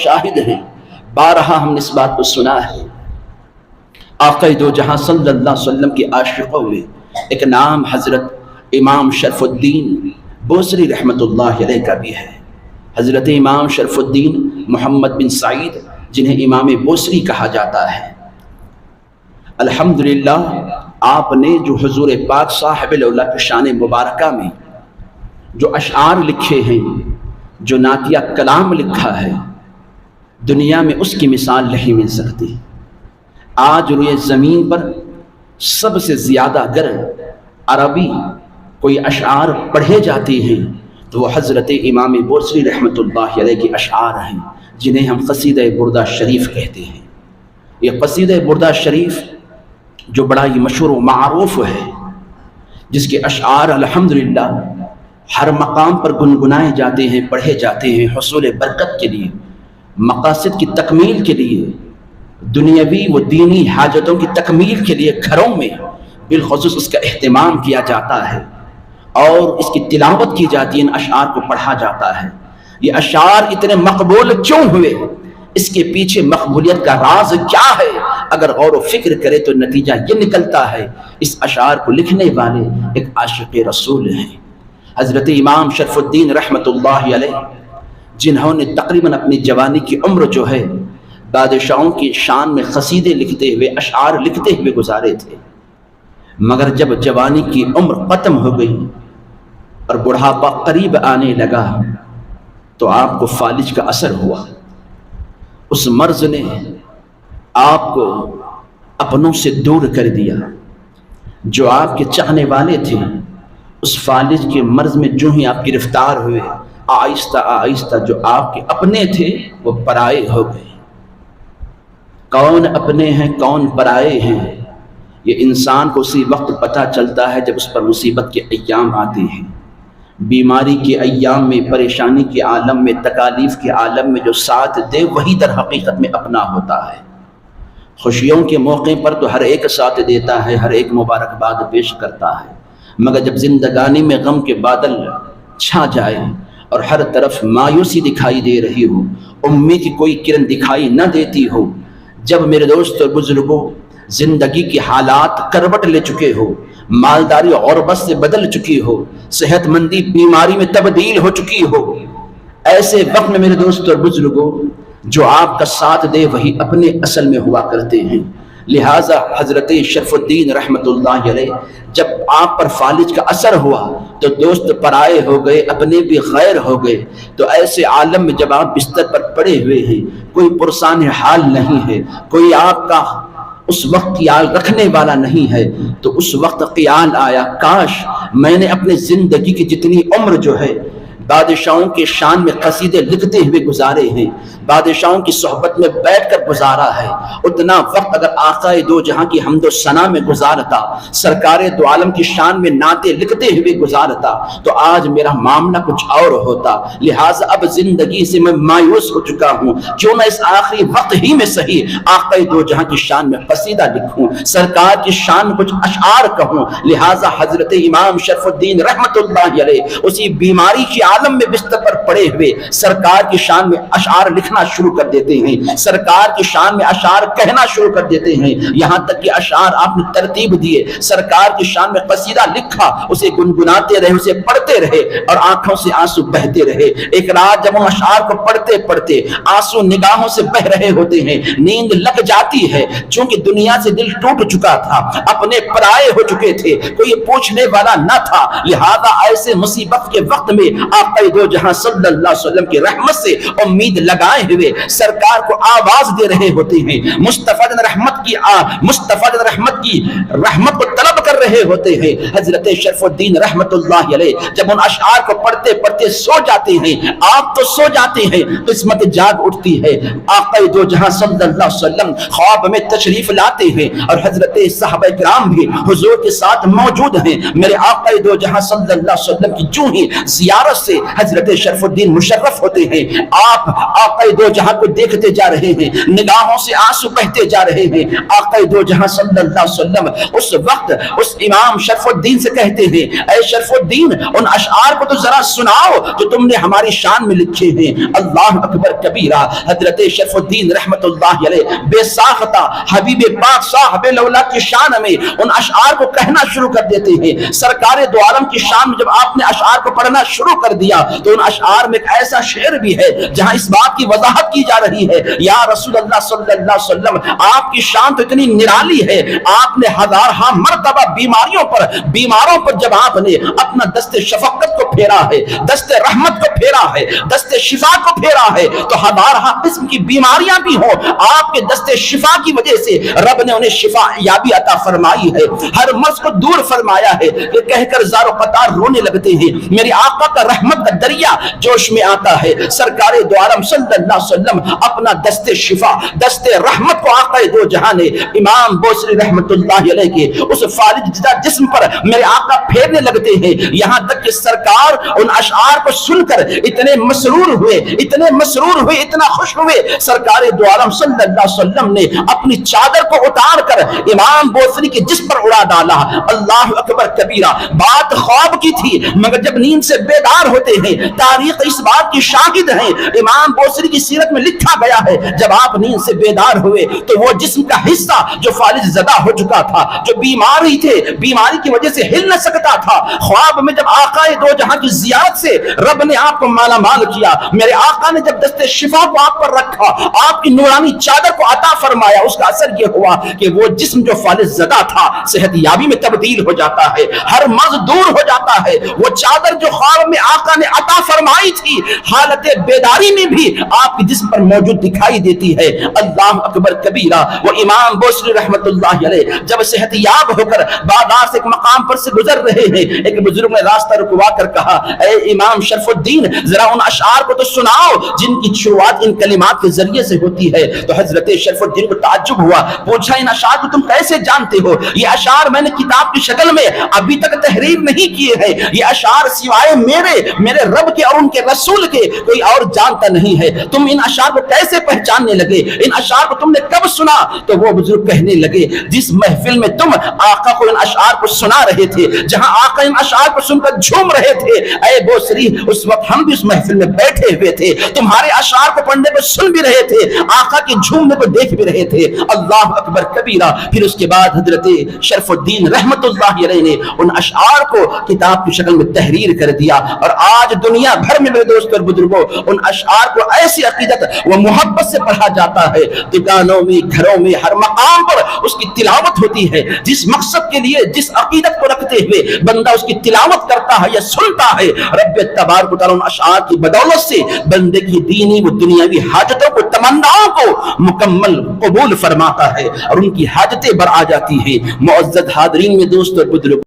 شاہد ہیں، بارہا ہم نے اس بات کو سنا ہے۔ آقا دو جہاں صلی اللہ علیہ وسلم کے عاشقوں میں ایک نام حضرت امام شرف الدین بوسری رحمۃ اللہ علیہ کا بھی ہے۔ حضرت امام شرف الدین محمد بن سعید جنہیں امام بوسری کہا جاتا ہے، الحمدللہ آپ نے جو حضور پاک صاحب اللہ کی شان مبارکہ میں جو اشعار لکھے ہیں، جو نعتیہ کلام لکھا ہے، دنیا میں اس کی مثال نہیں مل سکتی۔ آج روئے زمین پر سب سے زیادہ اگر عربی کوئی اشعار پڑھے جاتے ہیں تو وہ حضرت امام بوسری رحمۃ اللہ علیہ کے اشعار ہیں، جنہیں ہم قصیدہ بردہ شریف کہتے ہیں۔ یہ قصیدہ بردہ شریف جو بڑا ہی مشہور و معروف ہے، جس کے اشعار الحمدللہ ہر مقام پر گنگنائے جاتے ہیں، پڑھے جاتے ہیں، حصول برکت کے لیے، مقاصد کی تکمیل کے لیے، دنیاوی و دینی حاجتوں کی تکمیل کے لیے گھروں میں بالخصوص اس کا اہتمام کیا جاتا ہے اور اس کی تلاوت کی جاتی ہے، ان اشعار کو پڑھا جاتا ہے۔ یہ اشعار اتنے مقبول کیوں ہوئے؟ اس کے پیچھے مقبولیت کا راز کیا ہے؟ اگر غور و فکر کرے تو نتیجہ یہ نکلتا ہے، اس اشعار کو لکھنے والے ایک عاشق رسول ہیں، حضرت امام شرف الدین رحمۃ اللہ علیہ، جنہوں نے تقریباً اپنی جوانی کی عمر جو ہے بادشاہوں کی شان میں قصیدے لکھتے ہوئے، اشعار لکھتے ہوئے گزارے تھے، مگر جب جوانی کی عمر ختم ہو گئی اور بڑھاپا قریب آنے لگا تو آپ کو فالج کا اثر ہوا۔ اس مرض نے آپ کو اپنوں سے دور کر دیا۔ جو آپ کے چاہنے والے تھے اس فالج کے مرض میں جو ہی آپ گرفتار ہوئے، آہستہ آہستہ جو آپ کے اپنے تھے وہ پرائے ہو گئے۔ کون اپنے ہیں کون پرائے ہیں، یہ انسان کو اسی وقت پتہ چلتا ہے جب اس پر مصیبت کے ایام آتے ہیں۔ بیماری کے ایام میں، پریشانی کے عالم میں، تکالیف کے عالم میں جو ساتھ دے وہی در حقیقت میں اپنا ہوتا ہے۔ خوشیوں کے موقع پر تو ہر ایک ساتھ دیتا ہے، ہر ایک مبارکباد پیش کرتا ہے، مگر جب زندگانی میں غم کے بادل چھا جائے اور ہر طرف مایوسی دکھائی دے رہی ہو، امید کی کوئی کرن دکھائی نہ دیتی ہو، جب میرے دوست اور بزرگوں زندگی کے حالات کروٹ لے چکے ہو، مالداری غربت سے بدل چکی ہو، صحت مندی بیماری میں تبدیل ہو چکی ہو، ایسے وقت میں میرے دوست اور بزرگوں جو آپ کا ساتھ دے وہی اپنے اصل میں ہوا کرتے ہیں۔ لہٰذا حضرت شرف الدین رحمۃ اللہ علیہ جب آپ پر فالج کا اثر ہوا تو دوست پرائے ہو گئے، اپنے بھی غیر ہو گئے۔ تو ایسے عالم میں جب آپ بستر پر پڑے ہوئے ہیں، کوئی پرسان حال نہیں ہے، کوئی آپ کا اس وقت خیال رکھنے والا نہیں ہے، تو اس وقت خیال آیا کاش میں نے اپنے زندگی کی جتنی عمر جو ہے بادشاہوں کے شان میں قصیدے لکھتے ہوئے گزارے ہیں، بادشاہوں کی صحبت میں بیٹھ کر گزارا ہے، اتنا وقت اگر آقا دو جہاں کی حمد و ثنا میں گزارتا، سرکار دو عالم کی شان میں نعتیں لکھتے ہوئے گزارتا تو آج میرا معاملہ کچھ اور ہوتا۔ لہٰذا اب زندگی سے میں مایوس ہو چکا ہوں، کیوں نہ اس آخری وقت ہی میں صحیح آقا دو جہاں کی شان میں قصیدہ لکھوں، سرکار کی شان میں کچھ اشعار کہوں۔ لہٰذا حضرت امام شرف الدین رحمۃ اللہ علیہ اسی بیماری کی عالم میں بستر پر پڑے ہوئے سرکار کی شان میں اشعار لکھنا شروع کر دیتے ہیں، سرکار کی شان میں اشعار کہنا شروع کر دیتے ہیں، یہاں تک کہ اشعار آپ نے ترتیب دیے، سرکار کی شان میں قصیدہ لکھا، اسے گنگناتے رہے، اسے پڑھتے رہے اور آنکھوں سے آنسو بہتے رہے۔ ایک رات جب وہ اشعار کو پڑھتے پڑھتے آنسو نگاہوں سے بہ رہے ہوتے ہیں، نیند لگ جاتی ہے، چونکہ دنیا سے دل ٹوٹ چکا تھا، اپنے پرائے ہو چکے تھے، کوئی پوچھنے والا نہ تھا۔ لہذا ایسے مصیبت کے وقت میں آقا دو جہاں صلی اللہ علیہ وسلم کی رحمت سے امید لگائے ہوئے سرکار کو آواز دے رہے ہوتے ہیں، مصطفیٰ رحمت کی رحمت کو طلب کر رہے ہوتے ہیں۔ حضرت شرف الدین رحمت اللہ علیہ جب ان اشعار کو پڑھتے پڑھتے سو جاتے ہیں، آپ تو سو جاتے ہیں، قسمت جاگ اٹھتی ہے، آقا دو جہاں صلی اللہ علیہ وسلم خواب میں تشریف لاتے ہیں اور حضرت صحابہ کرام بھی حضور کے ساتھ موجود ہیں۔ میرے آقا دو جہاں صلی اللہ علیہ وسلم کی جو ہی زیارت سے حضرت شرف الدین مشرف ہوتے ہیں، آپ آقا دو جہاں کو دیکھتے جا رہے ہیں، نگاہوں سے آنسو بہتے جا رہے ہیں۔ آقا دو جہاں صلی اللہ علیہ وسلم اس وقت اس اس امام شرف الدین سے کہتے ہیں اے شرف الدین ان اشعار کو تو ذرا سناؤ جو تم نے ہماری شان میں لکھے ہیں۔ اللہ اکبر کبیرہ، حضرت شرف الدین رحمت اللہ علیہ بے ساختہ حبیب پاک صاحب لولا کی شان میں ان اشعار کو کہنا شروع کر دیتے ہیں۔ سرکار دو عالم کی شان میں جب آپ نے اشعار کو پڑھنا شروع کر دیا تو ان اشعار میں ایک ایسا شعر بھی ہے جہاں اس بات کی وضاحت کی جا رہی ہے یا رسول اللہ صلی اللہ علیہ وسلم آپ کی شان تو اتنی نرالی ہے، آپ نے ہزارہا مرتبہ بیماروں پر جب آپ نے اپنا دست شفقت کو پھیرا ہے، دست رحمت کو پھیرا ہے، دست شفا کو پھیرا ہے تو ہزارہا قسم کی بیماریاں بھی ہوں آپ کے دست شفا کی وجہ سے رب نے انہیں شفا یابی عطا فرمائی ہے، ہر مرض کو دور فرمایا ہے۔ یہ کہہ کر زار و قطار رونے لگتے ہیں، میرے آقا کا رحمت کا دریا جوش میں آتا ہے۔ سرکار دو عالم صلی اللہ علیہ وسلم اپنا دست شفا، دست رحمت کو آقا دو جہان امام بوصری رحمت اللہ علیہ کے اس فالج جدا جسم پر میرے آقا پھیرنے لگتے ہیں، یہاں تک کہ سرکار ان اشعار کو سن کر اتنے مسرور ہوئے، اتنا خوش ہوئے، سرکار دو عالم صلی اللہ علیہ وسلم نے اپنی چادر کو اتار کر امام بوصری کے جسم پر اڑا ڈالا۔ اللہ اکبر کبیرہ، بات خواب کی تھی مگر جب نیند سے بیدار ہوتے ہیں، تاریخ اس بات کی شاہد ہے، امام بوصری کی سیرت میں لکھا گیا ہے جب آپ نیند سے بیدار ہوئے تو وہ جسم کا حصہ جو فالج زدہ ہو چکا تھا، جو بیماری تھے، بیماری کی وجہ سے ہل نہ سکتا تھا، خواب میں جب آقا دو جہاں کی زیارت سے رب نے آپ کو مالا مال کیا، میرے آقا نے جب دست شفا کو آپ پر رکھا، آپ کی نورانی چادر کو عطا فرمایا، اس کا اثر یہ ہوا کہ وہ جسم جو فالج زدہ تھا صحت یابی میں تبدیل ہو جاتا ہے، ہر مرض دور ہو جاتا ہے۔ وہ چادر جو خواب میں آقا نے عطا فرمائی تھی حالت بیداری میں بھی آپ کے جسم پر موجود دکھائی دیتی ہے۔ اللہ اکبر کبیرہ، وہ امام بوصری رحمت اللہ علیہ جب صحت یاب ہو کر بازار سے ایک مقام پر سے گزر رہے ہیں، ایک بزرگ نے راستہ رکوا کر کہا اے امام شرف الدین ذرا ان اشعار کو تو سناؤ جن کی شروعات ان کلمات کے ذریعے سے ہوتی ہے۔ تو حضرت شرف الدین کو تعجب ہوا، پوچھا ان اشعار کو تم کیسے جانتے ہو؟ یہ اشعار میں نے کتاب کی شکل میں ابھی تک تحریر نہیں کیے ہیں، یہ اشعار سوائے میرے رب کے اور ان کے رسول کے کوئی اور جانتا نہیں ہے، تم ان اشعار کو کیسے پہچاننے لگے؟ ان اشعار کو تم نے کب سنا؟ تو وہ بزرگ کہنے لگے جس محفل میں تم آقا کو ان اشعار کو سنا رہے تھے، جہاں آقا ان اشعار کو سن کر جھوم رہے تھے، اے بوصری اس وقت ہم بھی اس محفل میں بیٹھے ہوئے تھے، تمہارے اشعار کو پڑھنے کو سن بھی رہے تھے، آقا کے جھومنے کو دیکھ بھی رہے تھے۔ اللہ اکبر کبیرہ۔ پھر اس کے بعد حضرت شرف الدین رحمت اللہ علیہ نے ان اشعار کو کتاب کی شکل میں تحریر کر دیا، اور آج دنیا بھر میں میرے دوست اور بزرگوں ان اشعار کو ایسی عقیدت و محبت سے پڑھا جاتا ہے، دکانوں میں، گھروں میں، ہر مقام پر اس کی تلاوت ہوتی ہے۔ جس مقصد کے لیے، جس عقیدت کو رکھتے ہوئے بندہ اس کی تلاوت کرتا ہے یا سنتا ہے، رب تبارک و تعالیٰ ان اشعار کی بدولت سے بندے کی دینی و دنیاوی حاجتوں کو، تمناؤں کو مکمل قبول فرماتا ہے اور ان کی حاجتیں بر آ جاتی ہیں۔ معزز حاضرین میں دوست اور بزرگ